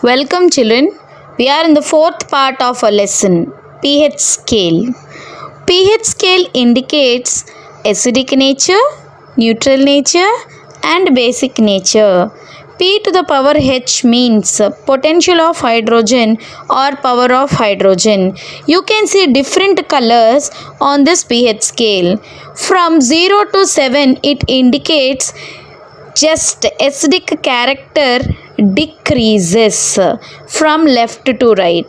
Welcome, children. We are in the fourth part of our lesson, pH scale. pH scale indicates acidic nature, neutral nature, and basic nature. P to the power H means potential of hydrogen or power of hydrogen. You can see different colors on this pH scale. From 0 to 7, it indicates just acidic character decreases from left to right.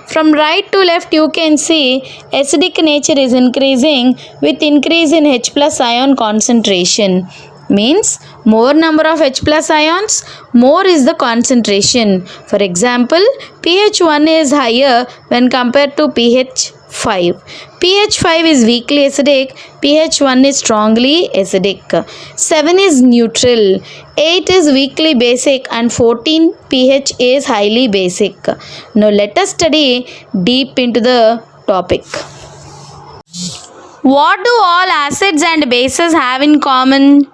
From right to left, you can see acidic nature is increasing with increase in H plus ion concentration. Means more number of H plus ions, more is the concentration. For example, pH 1 is higher when compared to pH 5. pH 5 is weakly acidic, pH 1 is strongly acidic. 7 is neutral, 8 is weakly basic, and 14 pH is highly basic. Now let us study deep into the topic. What do all acids and bases have in common?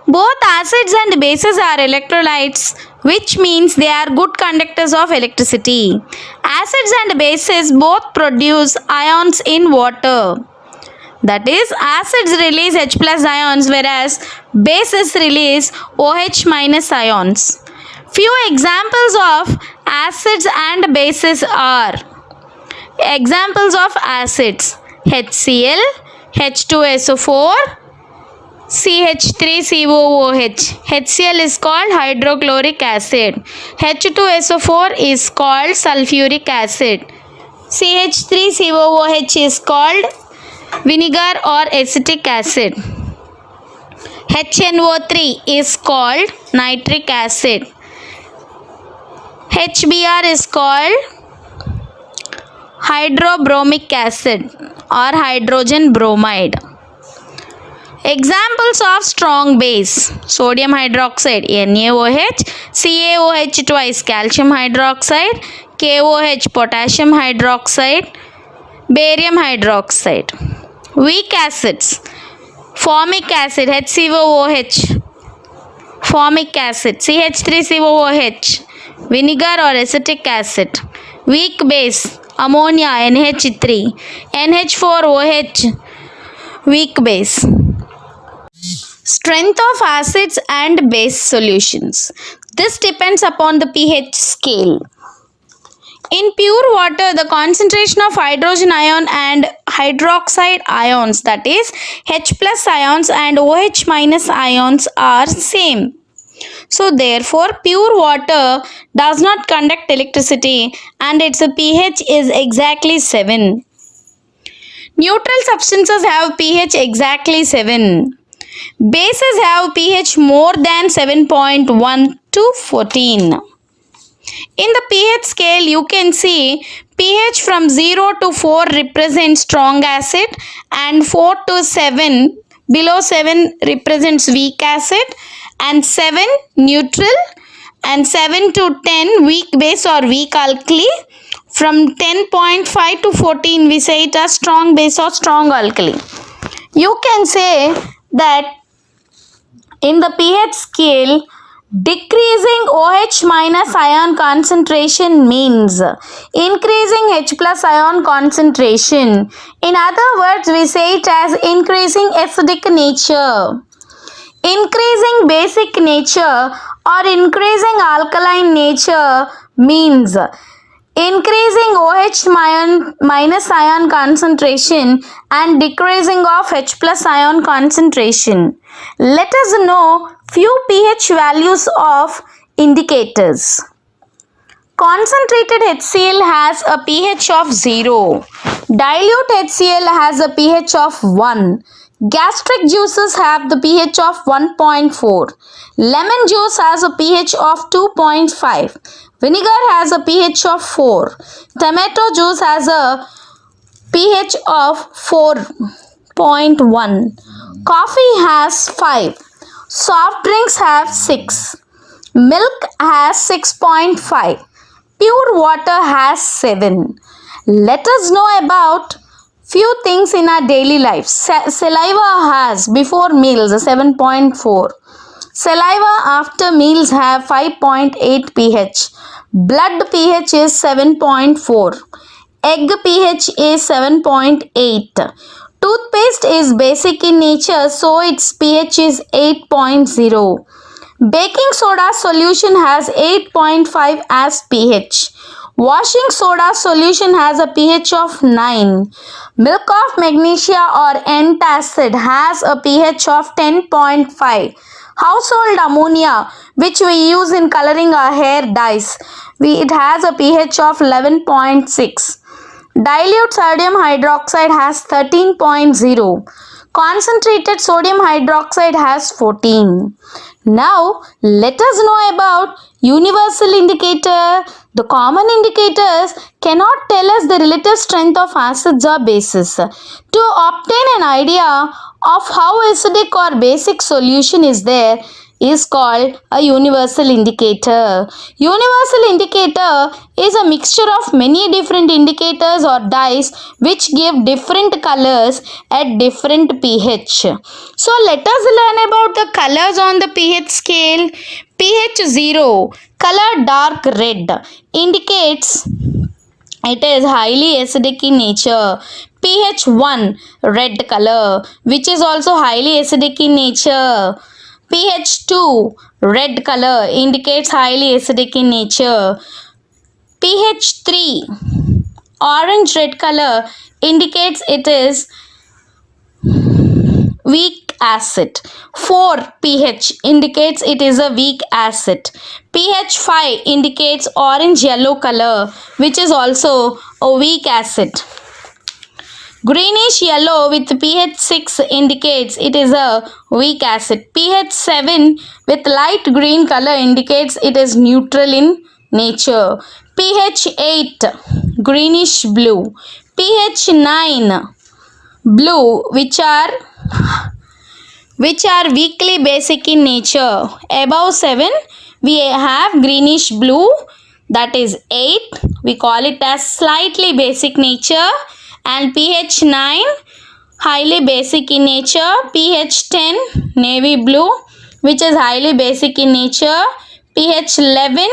Both acids and bases are electrolytes, which means they are good conductors of electricity. Acids and bases both produce ions in water. That is, acids release H plus ions, whereas bases release OH minus ions. Few examples of acids and bases are examples of acids: HCl, H2SO4, CH3COOH. HCl is called hydrochloric acid. H2SO4 is called sulfuric acid. CH3COOH is called vinegar or acetic acid. HNO3 is called nitric acid. HBr is called hydrobromic acid or hydrogen bromide. Examples of strong base: sodium hydroxide NaOH, CaOH twice calcium hydroxide, KOH potassium hydroxide, barium hydroxide. Weak acids: formic acid HCOOH, formic acid CH3COOH, vinegar or acetic acid. Weak base: ammonia NH3, NH4OH, weak base. Strength of acids and base solutions. This depends upon the pH scale. In pure water, the concentration of hydrogen ion and hydroxide ions, that is H plus ions and OH minus ions, are same. So therefore, pure water does not conduct electricity and its pH is exactly 7. Neutral substances have pH exactly 7. Bases have pH more than 7.1 to 14. In the pH scale, you can see pH from 0 to 4 represents strong acid and 4 to 7, below 7 represents weak acid, and 7 neutral, and 7 to 10 weak base or weak alkali. From 10.5 to 14 we say it as strong base or strong alkali. You can say that in the pH scale, decreasing OH minus ion concentration means increasing H plus ion concentration. In other words, we say it as increasing acidic nature. Increasing basic nature or increasing alkaline nature means increasing OH minus ion concentration and decreasing of H plus ion concentration. Let us know few pH values of indicators. Concentrated HCl has a pH of 0. Dilute HCl has a pH of 1. Gastric juices have the pH of 1.4. Lemon juice has a pH of 2.5. Vinegar has a pH of 4. Tomato juice has a pH of 4.1. Coffee has 5. Soft drinks have 6. Milk has 6.5. Pure water has 7. Let us know about few things in our daily life. Saliva has before meals 7.4. Saliva after meals have 5.8 pH. Blood pH is 7.4. Egg pH is 7.8. Toothpaste is basic in nature, so its pH is 8.0. Baking soda solution has 8.5 as pH. Washing soda solution has a pH of 9. Milk of magnesia or antacid has a pH of 10.5. Household ammonia, which we use in coloring our hair dyes, it has a pH of 11.6. Dilute sodium hydroxide has 13.0. Concentrated sodium hydroxide has 14. Now, let us know about universal indicator. The common indicators cannot tell us the relative strength of acids or bases. To obtain an idea of how acidic or basic solution is there is called a universal indicator. Universal indicator is a mixture of many different indicators or dyes which give different colors at different pH. So let us learn about the colors on the pH scale. pH 0, color dark red, indicates it is highly acidic in nature. pH 1, red color, which is also highly acidic in nature. pH 2, red color, indicates highly acidic in nature. pH 3, orange red color, indicates it is weak acid. 4, pH indicates it is a weak acid. pH 5 indicates orange yellow color, which is also a weak acid. Greenish yellow with pH 6 indicates it is a weak acid. pH 7 with light green color indicates it is neutral in nature. pH 8, greenish blue. pH 9, blue, which are weakly basic in nature. Above 7 we have greenish blue, that is 8. We call it as slightly basic nature. And pH 9, highly basic in nature. pH 10, navy blue, which is highly basic in nature. pH 11,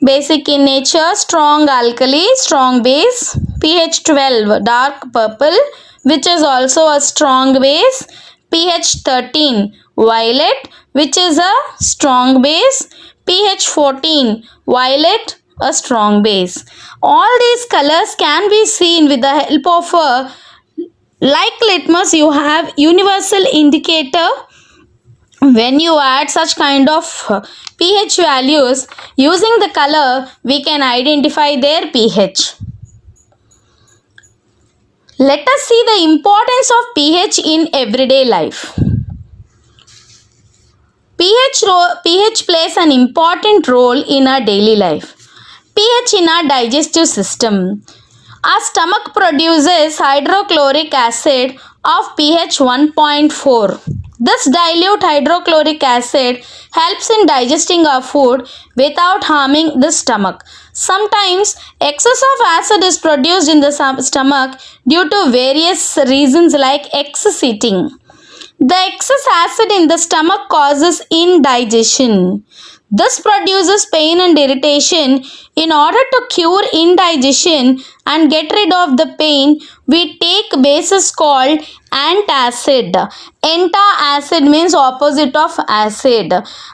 basic in nature, strong alkali, strong base. pH 12, dark purple, which is also a strong base. pH 13, violet, which is a strong base. pH 14, violet, a strong base. All these colors can be seen with the help of a, like litmus, you have universal indicator. When you add such kind of pH values, using the color we can identify their pH. Let us see the importance of pH in everyday life. pH plays an important role in our daily life. pH in our digestive system. Our stomach produces hydrochloric acid of pH 1.4. This dilute hydrochloric acid helps in digesting our food without harming the stomach. Sometimes excess of acid is produced in the stomach due to various reasons like excess eating. The excess acid in the stomach causes indigestion. This produces pain and irritation. In order to cure indigestion and get rid of the pain, we take bases called antacid. Antacid means opposite of acid.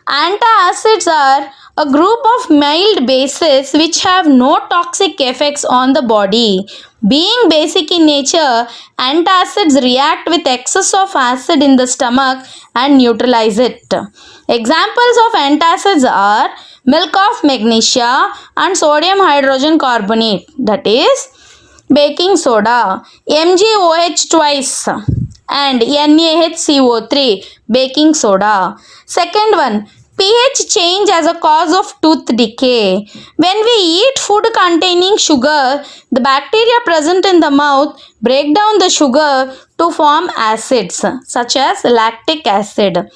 Antacids are a group of mild bases which have no toxic effects on the body. Being basic in nature, antacids react with excess of acid in the stomach and neutralize it. Examples of antacids are milk of magnesia and sodium hydrogen carbonate, that is baking soda, MgOH twice and NaHCO3, baking soda. Second one, pH change as a cause of tooth decay. When we eat food containing sugar, the bacteria present in the mouth break down the sugar to form acids such as lactic acid.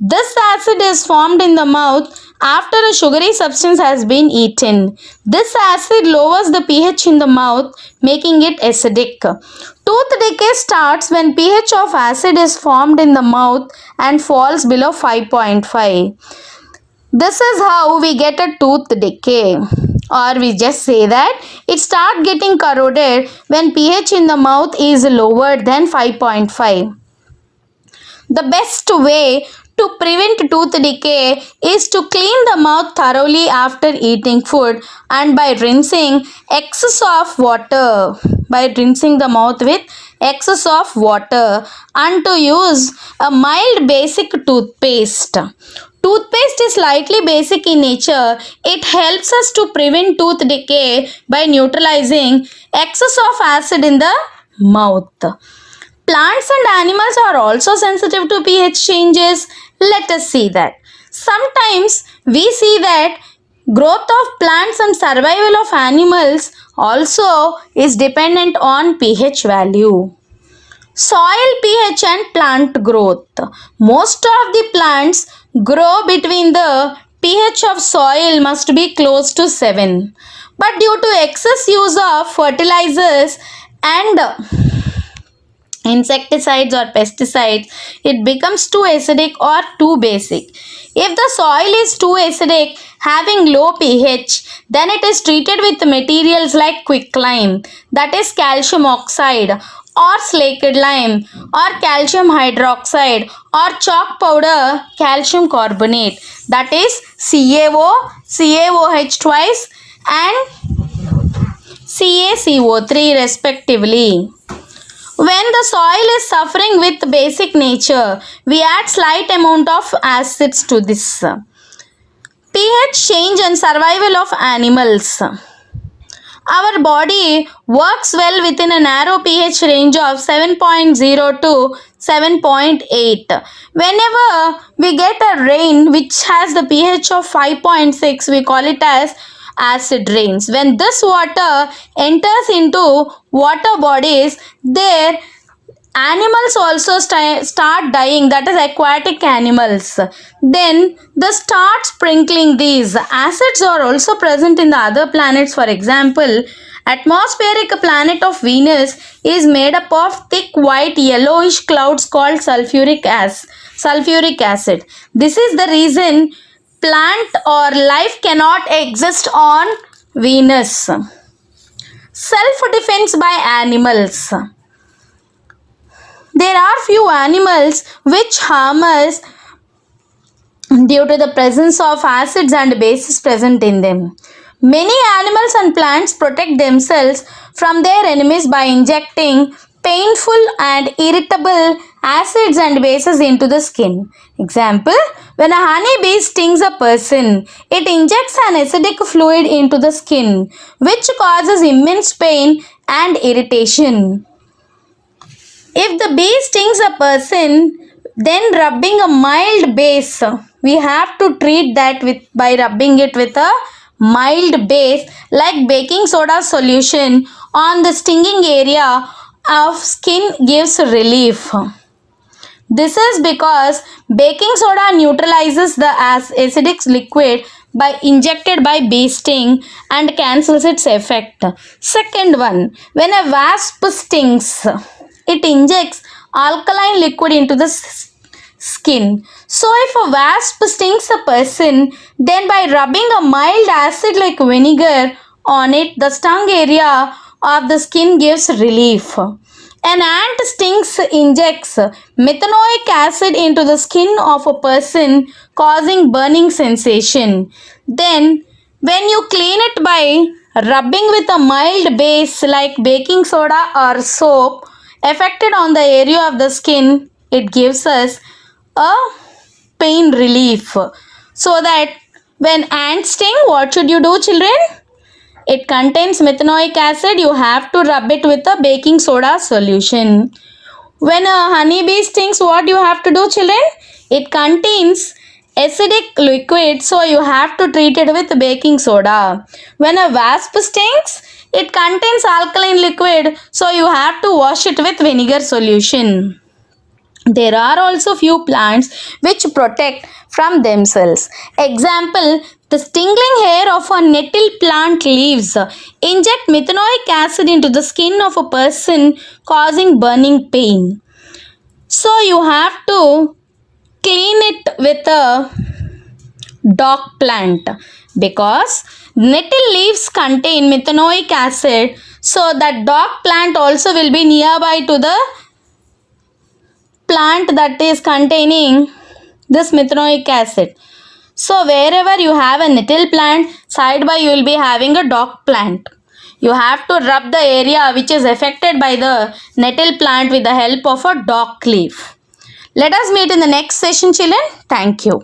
This acid is formed in the mouth after a sugary substance has been eaten. This acid lowers the pH in the mouth, making it acidic. Tooth decay starts when pH of acid is formed in the mouth and falls below 5.5. This is how we get a tooth decay. Or we just say that it starts getting corroded when pH in the mouth is lower than 5.5. The best way to prevent tooth decay is to clean the mouth thoroughly after eating food and by rinsing excess of water. By rinsing the mouth with excess of water and to use a mild basic toothpaste. Toothpaste is slightly basic in nature. It helps us to prevent tooth decay by neutralizing excess of acid in the mouth. Plants and animals are also sensitive to pH changes. Let us see that. Sometimes we see that growth of plants and survival of animals also is dependent on pH value. Soil pH and plant growth. Most of the plants grow between the pH of soil must be close to 7. But due to excess use of fertilizers and insecticides or pesticides, it becomes too acidic or too basic. If the soil is too acidic, having low pH, then it is treated with materials like quicklime, that is calcium oxide, or slaked lime, or calcium hydroxide, or chalk powder calcium carbonate, that is CaO, CaOH twice, and CaCO3 respectively. When the soil is suffering with basic nature, we add slight amount of acids to this. pH change and survival of animals. Our body works well within a narrow pH range of 7.0 to 7.8. Whenever we get a rain which has the pH of 5.6, we call it as acid rains. When this water enters into water bodies, their animals also start dying, that is aquatic animals. Then they start sprinkling these. Acids are also present in the other planets. For example, atmospheric planet of Venus is made up of thick white yellowish clouds called sulfuric acid. This is the reason plant or life cannot exist on Venus. Self-defense by animals. There are few animals which harm us due to the presence of acids and bases present in them. Many animals and plants protect themselves from their enemies by injecting painful and irritable acids and bases into the skin. Example, when a honeybee stings a person, it injects an acidic fluid into the skin, which causes immense pain and irritation. If the bee stings a person, then rubbing a mild base, we have to treat that by rubbing it with a mild base like baking soda solution on the stinging area of skin gives relief. This is because baking soda neutralizes the acidic liquid by injected by bee sting and cancels its effect. Second one, when a wasp stings, it injects alkaline liquid into the skin. So if a wasp stings a person, then by rubbing a mild acid like vinegar on it, the stung area of the skin gives relief. An ant stings injects methanoic acid into the skin of a person, causing burning sensation. Then when you clean it by rubbing with a mild base like baking soda or soap affected on the area of the skin, it gives us a pain relief. So that when ants sting, what should you do, children? It contains methanoic acid. You have to rub it with a baking soda solution. When a honeybee stings, what you have to do, children? It contains acidic liquid, so you have to treat it with baking soda. When a wasp stings, it contains alkaline liquid, so you have to wash it with vinegar solution. There are also few plants which protect from themselves. Example, the stinging hair of a nettle plant leaves inject methanoic acid into the skin of a person, causing burning pain. So you have to clean it with a dock plant? Because nettle leaves contain methanoic acid, so that dock plant also will be nearby to the plant that is containing this methanoic acid. So wherever you have a nettle plant, side by you will be having a dock plant. You have to rub the area which is affected by the nettle plant with the help of a dock leaf. Let us meet in the next session, children. Thank you.